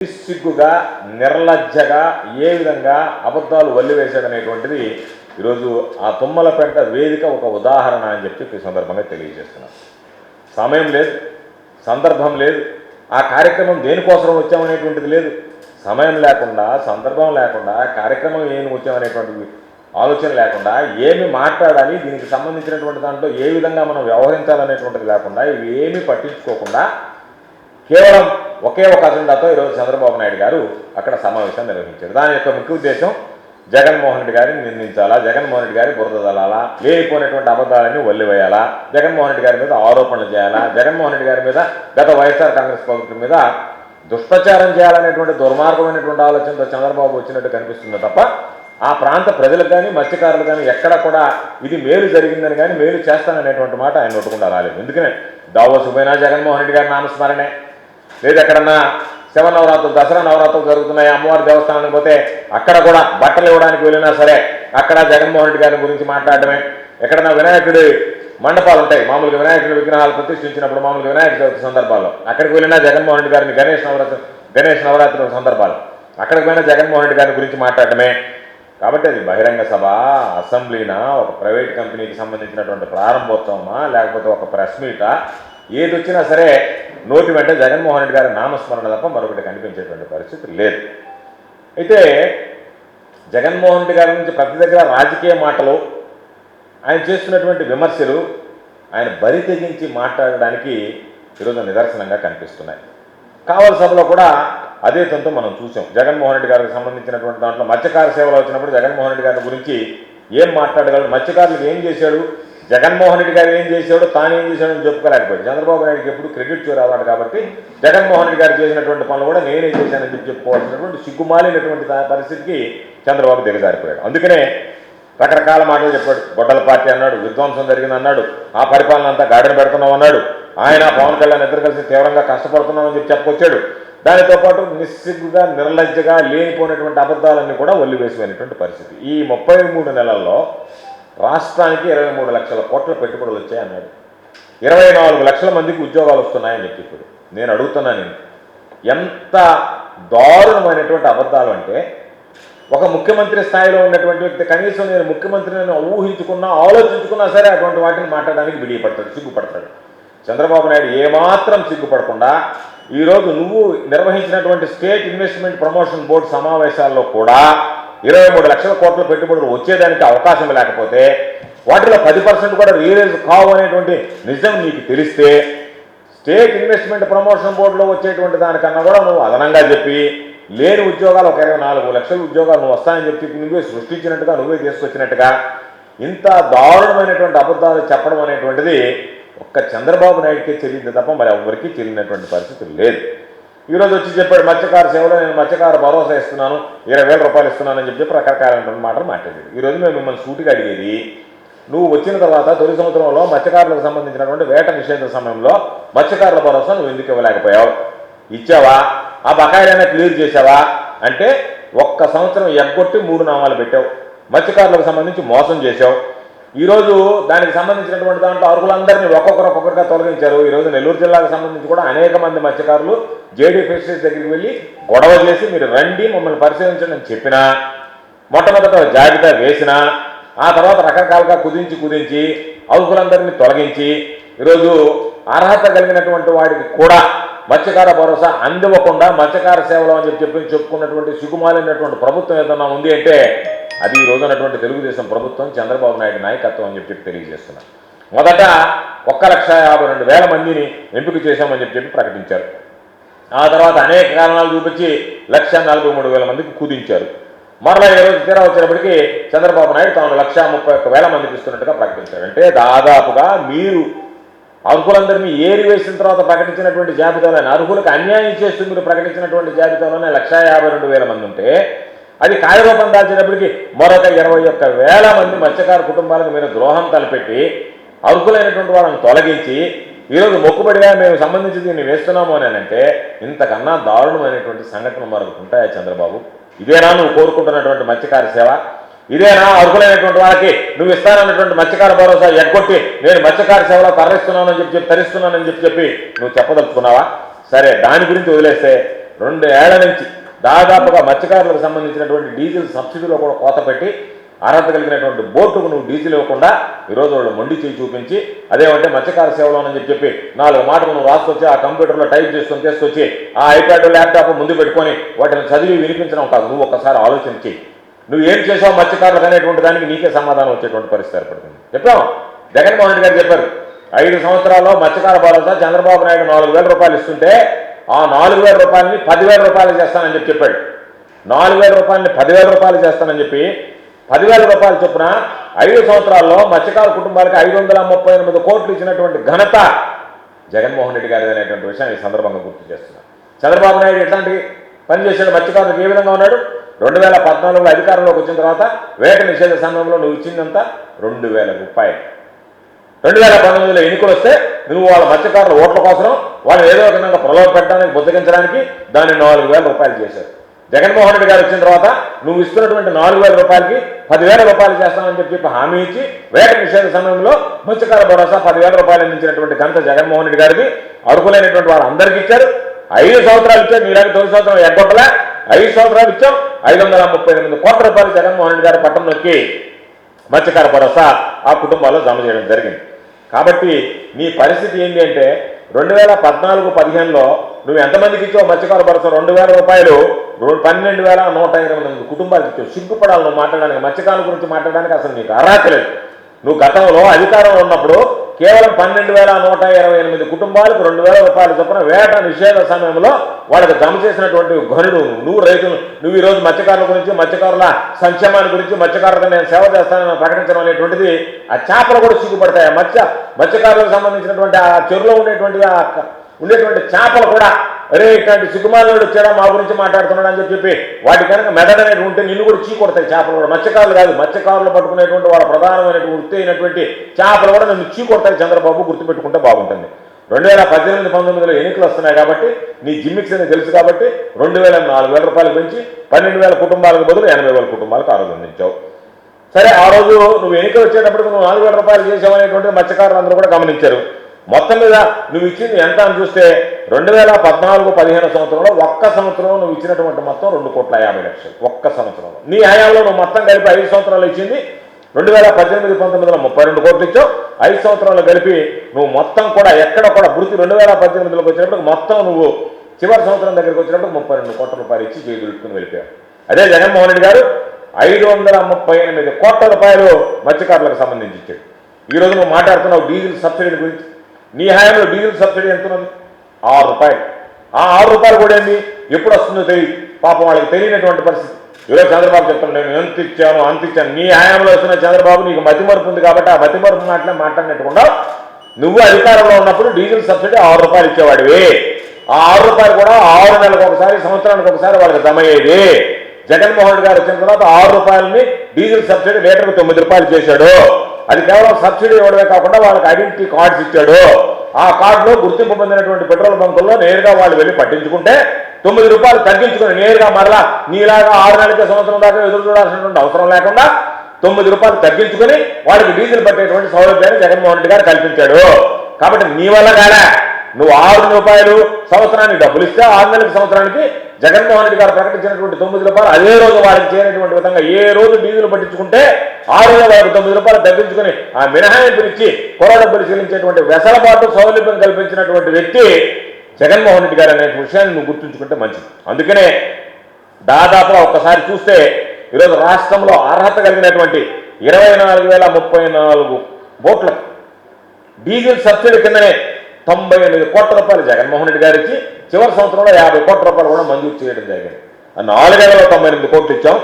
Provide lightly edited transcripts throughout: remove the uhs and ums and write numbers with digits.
సిగ్గుగా నిర్లజ్జగా ఏ విధంగా అబద్ధాలు వల్లివేశాడనేటువంటిది ఈరోజు ఆ తుమ్మలపేట వేదిక ఒక ఉదాహరణ అని చెప్పి ఈ సందర్భంగా తెలియజేస్తున్నాం. సమయం లేదు, సందర్భం లేదు, ఆ కార్యక్రమం దేనికోసం వచ్చామనేటువంటిది లేదు. సమయం లేకుండా, సందర్భం లేకుండా, కార్యక్రమం ఏమి వచ్చామనేటువంటి ఆలోచన లేకుండా, ఏమి మాట్లాడాలి, దీనికి సంబంధించినటువంటి దాంట్లో ఏ విధంగా మనం వ్యవహరించాలనేటువంటిది లేకుండా, ఇవి ఏమీ పట్టించుకోకుండా కేవలం ఒకే ఒక అజెండాతో ఈరోజు చంద్రబాబు నాయుడు గారు అక్కడ సమావేశం నిర్వహించారు. దాని యొక్క ముఖ్య ఉద్దేశం జగన్మోహన్ రెడ్డి గారిని నిందించాలా, జగన్మోహన్ రెడ్డి గారి బురద దలాలా, లేనిపోయినటువంటి అబద్ధాలన్నీ వల్లివేయాలా, జగన్మోహన్ రెడ్డి గారి మీద ఆరోపణలు చేయాలా, జగన్మోహన్ రెడ్డి గారి మీద గత వైఎస్ఆర్ కాంగ్రెస్ ప్రభుత్వం మీద దుష్ప్రచారం చేయాలనేటువంటి దుర్మార్గమైనటువంటి ఆలోచనతో చంద్రబాబు వచ్చినట్టు కనిపిస్తుంది తప్ప ఆ ప్రాంత ప్రజలకు కానీ మత్స్యకారులు కానీ ఎక్కడ కూడా ఇది మేలు జరిగిందని కానీ మేలు చేస్తాననేటువంటి మాట ఆయన నోటుకుండా రాలేదు. ఎందుకనే దావోసు పోయినా జగన్మోహన్ రెడ్డి గారి నామస్మరణే, లేదా ఎక్కడన్నా శివనవరాత్రులు, దసరా నవరాత్రులు జరుగుతున్నాయి, అమ్మవారి దేవస్థానానికి పోతే అక్కడ కూడా బట్టలు ఇవ్వడానికి వెళ్ళినా సరే అక్కడ జగన్మోహన్ రెడ్డి గారి గురించి మాట్లాడటమే. ఎక్కడన్నా వినాయకుడి మండపాలు ఉంటాయి, మామూలుగా వినాయకుడి విగ్రహాలు ప్రతిష్ఠించినప్పుడు మామూలుగా వినాయక చవితి సందర్భాల్లో అక్కడికి వెళ్ళినా జగన్మోహన్ రెడ్డి గారిని గణేష్ నవరాత్రుల సందర్భాలు అక్కడికి పోయినా జగన్మోహన్ రెడ్డి గారి గురించి మాట్లాడటమే. కాబట్టి అది బహిరంగ సభ, అసెంబ్లీనా, ఒక ప్రైవేట్ కంపెనీకి సంబంధించినటువంటి ప్రారంభోత్సవమా, లేకపోతే ఒక ప్రెస్ మీటా, ఏది వచ్చినా సరే నోటి వెంట జగన్మోహన్ రెడ్డి గారి నామస్మరణ తప్ప మరొకటి కనిపించేటువంటి పరిస్థితి లేదు. అయితే జగన్మోహన్ రెడ్డి గారి నుంచి ప్రతి దగ్గర రాజకీయ మాటలు, ఆయన చేస్తున్నటువంటి విమర్శలు ఆయన బరి తెగించి మాట్లాడడానికి ఈరోజు నిదర్శనంగా కనిపిస్తున్నాయి. కావలి సభలో కూడా అదే తంతు మనం చూసాం. జగన్మోహన్ రెడ్డి గారికి సంబంధించినటువంటి దాంట్లో మత్స్యకార సేవలు వచ్చినప్పుడు జగన్మోహన్ రెడ్డి గారి గురించి ఏం మాట్లాడగలడు, మత్స్యకారులకు ఏం చేశాడు, జగన్మోహన్ రెడ్డి గారు ఏం చేశాడు, తాను ఏం చేశాడు అని చెప్పుకోలేకపోయాడు. చంద్రబాబు నాయుడుకి ఎప్పుడు క్రెడిట్ చూరావాడు కాబట్టి జగన్మోహన్ రెడ్డి గారు చేసినటువంటి పనులు కూడా నేనే చేశానని చెప్పుకోవాల్సినటువంటి సిగ్గుమాలినటువంటి పరిస్థితికి చంద్రబాబు దిగజారిపోయాడు. అందుకనే రకరకాల మాటలు చెప్పాడు. గొడ్డల పార్టీ అన్నాడు, విధ్వంసం జరిగింది అన్నాడు, ఆ పరిపాలన అంతా గాడిన పెడుతున్నాం అన్నాడు, ఆయన పవన్ కళ్యాణ్ ఇద్దరు కలిసి తీవ్రంగా కష్టపడుతున్నామని చెప్పి చెప్పుకొచ్చాడు. దానితో పాటు నిస్సిగ్గుగా నిర్లజ్జగా లేనిపోయినటువంటి అబద్ధాలన్నీ కూడా వల్లివేసిపోయినటువంటి పరిస్థితి. ఈ 33 నెలల్లో రాష్ట్రానికి 23 లక్షల కోట్ల పెట్టుబడులు వచ్చాయన్నాడు. 24 లక్షల మందికి ఉద్యోగాలు వస్తున్నాయని చెప్పి ఇప్పుడు నేను అడుగుతున్నాను, ఎంత దారుణమైనటువంటి అబద్ధాలు అంటే, ఒక ముఖ్యమంత్రి స్థాయిలో ఉన్నటువంటి వ్యక్తి కనీసం నేను ముఖ్యమంత్రిని ఊహించుకున్నా, ఆలోచించుకున్నా సరే అటువంటి వాటిని మాట్లాడడానికి బిడియపడతాడు, సిగ్గుపడతాడు. చంద్రబాబు నాయుడు ఏమాత్రం సిగ్గుపడకుండా ఈరోజు నువ్వు నిర్వహించినటువంటి స్టేట్ ఇన్వెస్ట్మెంట్ ప్రమోషన్ బోర్డు సమావేశాల్లో కూడా 23 లక్షల కోట్ల పెట్టుబడులు వచ్చేదానికి అవకాశం లేకపోతే వాటిలో 10% కూడా రియలైజ్ కావు అనేటువంటి నిజం నీకు తెలిస్తే, స్టేట్ ఇన్వెస్ట్మెంట్ ప్రమోషన్ బోర్డులో వచ్చేటువంటి దానికన్నా కూడా నువ్వు అదనంగా చెప్పి లేని ఉద్యోగాలు ఒక 24 లక్షల ఉద్యోగాలు నువ్వు వస్తాయని చెప్పి నువ్వే సృష్టించినట్టుగా, నువ్వే తీసుకొచ్చినట్టుగా ఇంత దారుణమైనటువంటి అబద్ధాలు చెప్పడం అనేటువంటిది ఒక్క చంద్రబాబు నాయుడికే చెల్లింది తప్ప మరి ఎవరికి చెల్లినటువంటి పరిస్థితి లేదు. ఈరోజు వచ్చి చెప్పాడు మత్స్యకార సేవలో నేను మత్స్యకార భరోసా ఇస్తున్నాను, 20,000 రూపాయలు ఇస్తున్నానని చెప్పి రకరకాలైనటువంటి మాటలు మాట్లాడేది. ఈరోజు మేము మిమ్మల్ని సూటిగా అడిగేది, నువ్వు వచ్చిన తర్వాత తొలి సంవత్సరంలో మత్స్యకారులకు సంబంధించినటువంటి వేట నిషేధ సమయంలో మత్స్యకారుల భరోసా నువ్వు ఎందుకు ఇవ్వలేకపోయావు? ఇచ్చావా? ఆ బకాయిలైనా క్లియర్ చేసావా? అంటే ఒక్క సంవత్సరం ఎగ్గొట్టి 3 నామాలు పెట్టావు, మత్స్యకారులకు సంబంధించి మోసం చేశావు. ఈరోజు దానికి సంబంధించినటువంటి దాంట్లో అర్హులందరినీ ఒక్కొక్కరుగా తొలగించారు. ఈరోజు నెల్లూరు జిల్లాకు సంబంధించి కూడా అనేక మంది మత్స్యకారులు జేడీ ఫిషరీస్ దగ్గరికి వెళ్ళి గొడవ చేసి మీరు రండి మమ్మల్ని పరిశీలించండి అని చెప్పినా, మొట్టమొదట జాబితా వేసినా, ఆ తర్వాత రకరకాలుగా కుదించి అర్హులందరినీ తొలగించి ఈరోజు అర్హత కలిగినటువంటి వాడికి కూడా మత్స్యకార భరోసా అందివ్వకుండా మత్స్యకార సేవలు అని చెప్పుకున్నటువంటి సిగ్గుమాలినటువంటి ప్రభుత్వం ఏదన్నా ఉంది అంటే అది ఈ రోజు ఉన్నటువంటి తెలుగుదేశం ప్రభుత్వం, చంద్రబాబు నాయుడు నాయకత్వం అని చెప్పి తెలియజేస్తున్నారు. మొదట 1,52,000 మందిని ఎంపిక చేశామని చెప్పి ప్రకటించారు. ఆ తర్వాత అనేక కారణాలు చూపించి 1,43,000 మందికి కుదించారు. మరలా ఈ రోజు తీరా వచ్చేటప్పటికి చంద్రబాబు నాయుడు తాను 1,31,000 మందికి ఇస్తున్నట్టుగా ప్రకటించారు. అంటే దాదాపుగా మీరు అర్హులందరినీ ఏరివేసిన తర్వాత ప్రకటించినటువంటి జాబితాలోనే అర్హులకు అన్యాయం చేస్తూ మీరు ప్రకటించినటువంటి జాబితాలోనే 1,52,000 మంది ఉంటే అది కార్యరూపం దాల్చేటప్పటికి మరొక 21,000 మంది మత్స్యకార కుటుంబాలకు మీరు ద్రోహం తలపెట్టి అర్హులైనటువంటి వాళ్ళని తొలగించి ఈరోజు మొక్కుబడిగా మేము సంబంధించి దీన్ని వేస్తున్నాము అని అంటే ఇంతకన్నా దారుణమైనటువంటి సంఘటన మరొకటి ఉంటాయా చంద్రబాబు? ఇదేనా నువ్వు కోరుకుంటున్నటువంటి మత్స్యకార సేవ? ఇదేనా అర్హులైనటువంటి వాళ్ళకి నువ్వు ఇస్తానన్నటువంటి మత్స్యకార భరోసా ఎగ్గొట్టి నేను మత్స్యకార సేవలో తరిస్తున్నానని చెప్పి నువ్వు చెప్పదలుచుకున్నావా? సరే, దాని గురించి వదిలేస్తే 2 ఏళ్ల నుంచి దాదాపుగా మత్స్యకారులకు సంబంధించినటువంటి డీజిల్ సబ్సిడీలో కూడా కోత పెట్టి అర్హత కలిగినటువంటి బోటుకు నువ్వు డీజిల్ ఇవ్వకుండా ఈరోజు వాళ్ళు మొండి చేయి చూపించి అదేమంటే మత్స్యకార సేవలోనని చెప్పి 4 మాటలు నువ్వు రాసుకొచ్చి ఆ కంప్యూటర్లో టైప్ చేసుకొని తీసుకొచ్చి ఆ ఐప్యాడ్ ల్యాప్టాప్ ముందు పెట్టుకొని వాటిని చదివి వినిపించడం కాదు. నువ్వు ఒక్కసారి ఆలోచించి నువ్వు ఏం చేసావు మత్స్యకారులకు అనేటువంటి దానికి నీకే సమాధానం వచ్చేటువంటి పరిస్థితి ఏర్పడుతుంది. చెప్పాము, జగన్మోహన్ రెడ్డి గారు చెప్పారు 5 సంవత్సరాల్లో మత్స్యకార భరోసా చంద్రబాబు నాయుడు 4,000 రూపాయలు ఇస్తుంటే ఆ 4,000 రూపాయలని 10,000 రూపాయలు చేస్తానని చెప్పాడు. 4,000 రూపాయలని 10,000 రూపాయలు చేస్తానని చెప్పి 10,000 రూపాయలు చొప్పున 5 సంవత్సరాల్లో మత్స్యకార కుటుంబాలకు 538 కోట్లు ఇచ్చినటువంటి ఘనత జగన్మోహన్ రెడ్డి గారి అనేటువంటి విషయాన్ని ఈ సందర్భంగా గుర్తు చేస్తున్నారు. చంద్రబాబు నాయుడు ఎట్లాంటి పని చేశాడు, మత్స్యకారులకు ఏ విధంగా ఉన్నాడు? 2014లో అధికారంలోకి వచ్చిన తర్వాత వేట నిషేధ సమయంలో నువ్వు ఇచ్చిందంతా 2,000 రూపాయలు. 2019లో ఎన్నికలు వస్తే నువ్వు వాళ్ళ మత్స్యకారుల ఓట్ల కోసం వాళ్ళు ఏదో ఒక విధంగా ప్రలోభ పెట్టడానికి బుద్ధగించడానికి దాన్ని 4,000 రూపాయలు చేశారు. జగన్మోహన్ రెడ్డి గారు వచ్చిన తర్వాత నువ్వు ఇస్తున్నటువంటి 4,000 రూపాయలకి 10,000 రూపాయలు చేస్తామని చెప్పి హామీ ఇచ్చి వేట నిషేధ సమయంలో మత్స్యకార భరోసా 10,000 రూపాయలు అందించినటువంటి ఘనత జగన్మోహన్ రెడ్డి గారికి అర్హులైనటువంటి వారు అందరికీ ఇచ్చారు. 5 సంవత్సరాలు ఇచ్చారు, నీలాంటి 9 సంవత్సరం ఎగ్గొట్టలే. 5 సంవత్సరాలు ఇచ్చాం, 538 కోట్ల రూపాయలు జగన్మోహన్ రెడ్డి గారి పట్టం నొక్కి మత్స్యకార భరోసా ఆ కుటుంబాల్లో జమ చేయడం జరిగింది. కాబట్టి నీ పరిస్థితి ఏంటి అంటే 2014-15లో నువ్వు ఎంతమందికి ఇచ్చావు మత్స్యకార భరోసా? 2,000 రూపాయలు 12,128 కుటుంబాలకు ఇచ్చావు. సిగ్గుపడాలి నువ్వు మాట్లాడడానికి, మత్స్యకారుల గురించి మాట్లాడడానికి అసలు నీకు అర్హత లేదు. నువ్వు గతంలో అధికారంలో ఉన్నప్పుడు కేవలం 12,128 కుటుంబాలకు 2,000 రూపాయల చొప్పున వేట నిషేధ సమయంలో వాళ్ళకి జమ చేసినటువంటి ఘనుడు నువ్వు. రైతులు నువ్వు ఈరోజు మత్స్యకారుల గురించి, మత్స్యకారుల సంక్షేమాన్ని గురించి, మత్స్యకారులకు నేను సేవ చేస్తానని ప్రకటించడం అనేటువంటిది ఆ చేపలు కూడా సిగ్గుపడతాయి. మత్స్యకారులకు సంబంధించినటువంటి ఆ చెరువులో ఉండేటువంటి చేపలు కూడా అరే ఇట్లాంటి సిగ్గుమాలను వచ్చాడా మా గురించి మాట్లాడుతున్నాడు అని చెప్పి వాటి కనుక మెదడు అనేది ఉంటే నిన్ను కూడా చీ కొడతాయి చేపలు కూడా. మత్స్యకారులు కాదు, మత్స్యకారులు పట్టుకునేటువంటి వాళ్ళ ప్రధానమైనటువంటి వృత్తి అయినటువంటి చేపలు కూడా నన్ను చీ కొడతాయి. చంద్రబాబు గుర్తుపెట్టుకుంటే బాగుంటుంది. 2018-19లో ఎన్నికలు వస్తున్నాయి కాబట్టి నీ జిమ్మిక్స్ అని తెలుసు కాబట్టి 4,000 రూపాయలు పెంచి 12,000 కుటుంబాలకు బదులు 80,000 కుటుంబాలకు ఆ రోజు అందించావు. సరే, ఆ రోజు నువ్వు ఎన్నికలు వచ్చేటప్పటికి నువ్వు 4,000 రూపాయలు చేసావనేటువంటి మత్స్యకారులు అందరూ కూడా గమనించారు. మొత్తం మీద నువ్వు ఇచ్చింది ఎంత అని చూస్తే 2014-15 సంవత్సరంలో ఒక్క సంవత్సరంలో నువ్వు ఇచ్చినటువంటి మొత్తం 2,50,00,000 ఒక్క సంవత్సరంలో. నీ హయాంలో నువ్వు మొత్తం కలిపి 5 సంవత్సరాలు ఇచ్చింది 2018-19లో 32 కోట్లు ఇచ్చావు. 5 సంవత్సరాలు కలిపి నువ్వు మొత్తం కూడా ఎక్కడ కూడా వృత్తి 2018లోకి వచ్చినప్పుడు మొత్తం నువ్వు చివరి సంవత్సరం దగ్గరికి వచ్చినప్పుడు 32 కోట్ల రూపాయలు ఇచ్చి చేయి దులుపుకుని వెళ్ళిపోయావు. అదే జగన్మోహన్ రెడ్డి గారు 538 కోట్ల రూపాయలు మత్స్యకారులకు సంబంధించి ఇచ్చాడు. ఈరోజు నువ్వు మాట్లాడుతున్నావు డీజిల్ సబ్సిడీ గురించి. నీ హయాంలో డీజిల్ సబ్సిడీ ఎంత ఉన్నది? 6 రూపాయలు. ఆ 6 రూపాయలు కూడా ఏంది ఎప్పుడు వస్తుందో తెలియదు, పాపం వాళ్ళకి తెలియనటువంటి పరిస్థితి. ఈరోజు చంద్రబాబు చెప్తాను నేను ఎంత ఇచ్చాను అంత ఇచ్చాను. నీ హయాంలో వస్తున్న చంద్రబాబు నీకు మతిమరుపు ఉంది కాబట్టి ఆ మతిమరుపు మాట్లాడినట్టుకుండా నువ్వు అధికారంలో ఉన్నప్పుడు డీజిల్ సబ్సిడీ 6 రూపాయలు ఇచ్చేవాడివి. ఆ 6 రూపాయలు కూడా 6 నెలలకు ఒకసారి, సంవత్సరానికి ఒకసారి వాళ్ళకి జమ అయ్యేది. జగన్మోహన్ రెడ్డి గారు వచ్చిన తర్వాత 6 రూపాయలని డీజిల్ సబ్సిడీ లీటర్కు 9 రూపాయలు చేశాడు. అది కేవలం సబ్సిడీ ఇవ్వడమే కాకుండా వాళ్ళకి ఐడెంటిటీ కార్డ్స్ ఇచ్చాడు. ఆ కార్డులో గుర్తింపు పొందినటువంటి పెట్రోల్ బంకుల్లో నేరుగా వాళ్ళు వెళ్ళి పట్టించుకుంటే 9 రూపాయలు తగ్గించుకుని నేరుగా మరలా నీలాగా 6 నెలలకి సంవత్సరం దాకా ఎదురు చూడాల్సినటువంటి అవసరం లేకుండా 9 రూపాయలు తగ్గించుకుని వాళ్ళకి డీజిల్ పట్టేటువంటి సౌలభ్యాన్ని జగన్మోహన్ రెడ్డి గారు కల్పించాడు. కాబట్టి నీ వల్ల కాదా నువ్వు 6 రూపాయలు సంవత్సరానికి డబ్బులు ఇస్తే 6 నెలలకు సంవత్సరానికి జగన్మోహన్ రెడ్డి గారు ప్రకటించినటువంటి 9 రూపాయలు అదే రోజు వాళ్ళకి చేరేటువంటి విధంగా ఏ రోజు డీజిల్ పట్టించుకుంటే 6 వాళ్ళకి 9 రూపాయలు తగ్గించుకుని ఆ మినహాయింపునిచ్చి కొర డబ్బులు చెల్లించేటువంటి వెసలబాటు సౌలభ్యం కల్పించినటువంటి వ్యక్తి జగన్మోహన్ రెడ్డి గారు అనే విషయాన్ని నువ్వు గుర్తుంచుకుంటే మంచిది. అందుకనే దాదాపుగా ఒక్కసారి చూస్తే ఈరోజు రాష్ట్రంలో అర్హత కలిగినటువంటి 24,034 బోట్లకు డీజిల్ సబ్సిడీ కిందనే 98 కోట్ల రూపాయలు జగన్మోహన్ రెడ్డి గారు ఇచ్చి చివరి సంవత్సరంలో 50 కోట్ల రూపాయలు కూడా మంజూరు చేయడం జరిగింది. 4 ఏళ్లలో 98 కోట్లు ఇచ్చాం.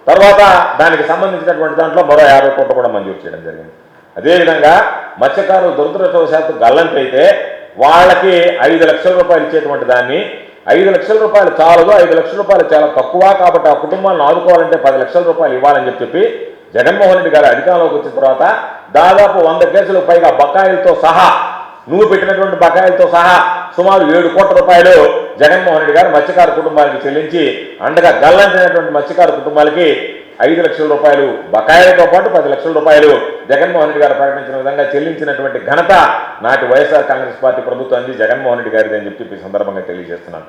తర్వాత దానికి సంబంధించినటువంటి దాంట్లో మరో 50 కోట్లు కూడా మంజూరు చేయడం జరిగింది. అదేవిధంగా మత్స్యకారులు దురదృష్టవశాత్తు గల్లంతైతే వాళ్ళకి 5 లక్షల రూపాయలు ఇచ్చేటువంటి దాన్ని 5 లక్షల రూపాయలు చాలదు, 5 లక్షల రూపాయలు చాలా తక్కువ, కాబట్టి ఆ కుటుంబాలను ఆదుకోవాలంటే 10 లక్షల రూపాయలు ఇవ్వాలని చెప్పి జగన్మోహన్ రెడ్డి గారు అధికారంలోకి వచ్చిన తర్వాత దాదాపు 100 కేసులకు పైగా బకాయిలతో సహా, నువ్వు పెట్టినటువంటి బకాయిలతో సహా సుమారు 7 కోట్ల రూపాయలు జగన్మోహన్ రెడ్డి గారు మత్స్యకారు కుటుంబాలకి చెల్లించి అండగా గల్లంతైనటువంటి మత్స్యకారు కుటుంబాలకి 5 లక్షల రూపాయలు బకాయిలతో పాటు 10 లక్షల రూపాయలు జగన్మోహన్ రెడ్డి గారు ప్రకటించిన విధంగా చెల్లించినటువంటి ఘనత నాటి వైఎస్ఆర్ కాంగ్రెస్ పార్టీ ప్రభుత్వాన్ని జగన్మోహన్ రెడ్డి గారిది అని చెప్పి ఈ సందర్భంగా తెలియజేస్తున్నాను.